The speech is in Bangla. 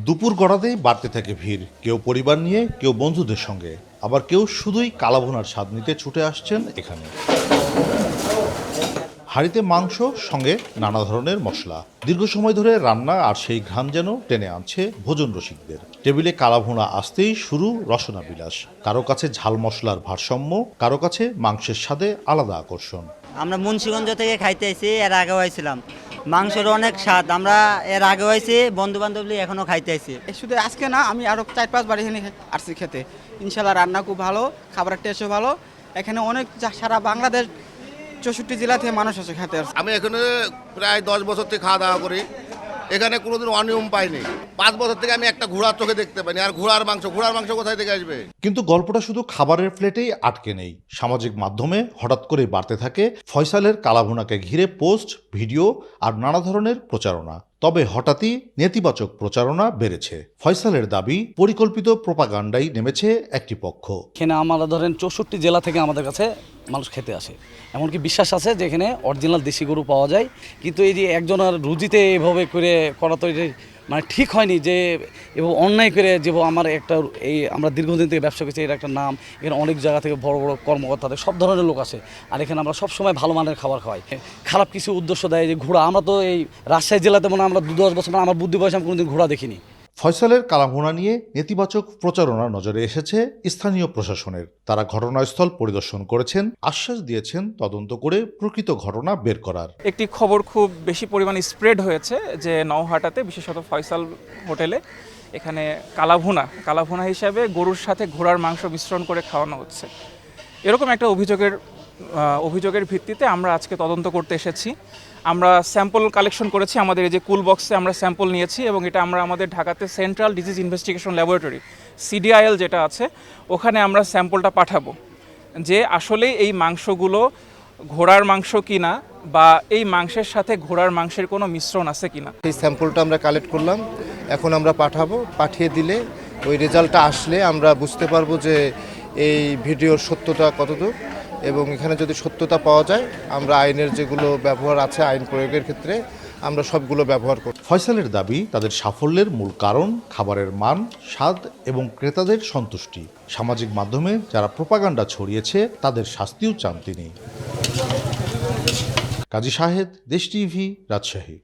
দুপুর গড়াতেই বাড়তে থাকে ভিড়, কেউ পরিবার নিয়ে, কেউ বন্ধুদের সঙ্গে, আবার কেউ শুধুই কালাভুনার স্বাদ নিতে ছুটে আসছেন এখানে। হাঁড়িতে মাংস, সঙ্গে নানা ধরনের মশলা, দীর্ঘ সময় ধরে রান্না, আর সেই ঘ্রাণ যেন টেনে আনছে ভোজন রসিকদের। টেবিলে কালাভুনা আসতেই শুরু রসনা বিলাস, কারো কাছে ঝাল মশলার ভারসাম্য, কারো কাছে মাংসের স্বাদে আলাদা আকর্ষণ। আমরা মুন্সিগঞ্জ থেকে খাইতে আইছি, এর আগেও আইছিলাম। মাংসের অনেক স্বাদ, আমরা এর আগেও আইছি, বন্ধু বান্ধব এখনো খাইতে আইছি। শুধু আজকে না, আমি আরো 4-5 বার এখানে আসছি খেতে। ইনশাল্লাহ রান্না খুব ভালো, খাবারের টেস্টও ভালো। এখানে অনেক সারা বাংলাদেশ 64 জেলা থেকে মানুষ আসে খেতে আসছে। আমি এখানে প্রায় 10 বছর থেকে খাওয়া দাওয়া করি, এখানে কোনোদিন অনিয়ম পাইনি। 5 বছর থেকে আমি একটা ঘোড়ার চোখে দেখতে পাইনি। আর ঘোড়ার মাংস কোথায় থেকে আসবে? কিন্তু গল্পটা শুধু খাবারের প্লেটেই আটকে নেই। সামাজিক মাধ্যমে হঠাৎ করে বাড়তে থাকে ফয়সালের কালাভুনাকে ঘিরে পোস্ট, ভিডিও আর নানা ধরনের প্রচারণা। তবে হঠাৎই নেতিবাচক প্রচারণা বেড়েছে। ফয়সালের দাবি, পরিকল্পিত প্রোপাগান্ডায় নেমেছে একটি পক্ষ। এখানে আমরা ধরেন 64 জেলা থেকে আমাদের কাছে মানুষ খেতে আসে, এমনকি বিশ্বাস আছে যে এখানে অরিজিনাল দেশি গরু পাওয়া যায়। কিন্তু এই যে একজনের রুজিতে এভাবে করে করা তো মানে ঠিক হয়নি, যে এবং অন্যায় করে যে আমার একটা এই আমরা দীর্ঘদিন থেকে ব্যবসা করছি, এর একটা নাম, এখানে অনেক জায়গা থেকে বড় বড় কর্মকর্তাদের সব ধরনের লোক আসে, আর এখানে আমরা সবসময় ভালো মানের খাবার খাওয়াই। খারাপ কিছু উদ্দেশ্য দেয় যে ঘোড়া, আমরা তো এই রাজশাহী জেলাতে মনে হয় আমরা 10 বছর আমার বুদ্ধি বয়সে আমি কোনোদিন ঘোড়া দেখিনি। ফয়সালের কালাভুনা নিয়ে নেতিবাচক প্রচারণা নজরে এসেছে স্থানীয় প্রশাসনের। তারা ঘটনাস্থল পরিদর্শন করেছেন, আশ্বাস দিয়েছেন তদন্ত করে প্রকৃত ঘটনা বের করার। একটি খবর খুব বেশি পরিমাণে স্প্রেড হয়েছে যে নওহাটাতে, বিশেষত ফয়সাল হোটেলে এখানে কালাভুনা হিসাবে গরুর সাথে ঘোড়ার মাংস মিশ্রণ করে খাওয়ানো হচ্ছে। এরকম একটা অভিযোগের ভিত্তিতে আমরা আজকে তদন্ত করতে এসেছি। আমরা স্যাম্পল কালেকশন করেছি, আমাদের এই যে কুল বক্সে আমরা স্যাম্পল নিয়েছি, এবং এটা আমরা আমাদের ঢাকাতে central disease investigation laboratory CDIL যেটা আছে, ওখানে আমরা স্যাম্পলটা পাঠাবো যে আসলে এই মাংসগুলো ঘোড়ার মাংস কিনা, বা এই মাংসের সাথে ঘোড়ার মাংসের কোনো মিশ্রণ আছে কিনা। এই স্যাম্পলটা আমরা কালেক্ট করলাম, এখন আমরা পাঠাবো। পাঠিয়ে দিলে ওই রেজাল্টটা আসলে আমরা বুঝতে পারবো যে এই ভিডিওর সত্যতা কতদূর, এবং এখানে যদি সত্যতা পাওয়া যায় আমরা আইনের যেগুলো ব্যবহার আছে আইন প্রয়োগের ক্ষেত্রে আমরা সবগুলো ব্যবহার করব। ফয়সালের দাবি, তাদের সাফল্যের মূল কারণ খাবারের মান, স্বাদ এবং ক্রেতাদের সন্তুষ্টি। সামাজিক মাধ্যমে যারা প্রোপাগান্ডা ছড়িয়েছে তাদের শাস্তিও চান তিনি। কাজী শাহেদ, দেশ টিভি, রাজশাহী।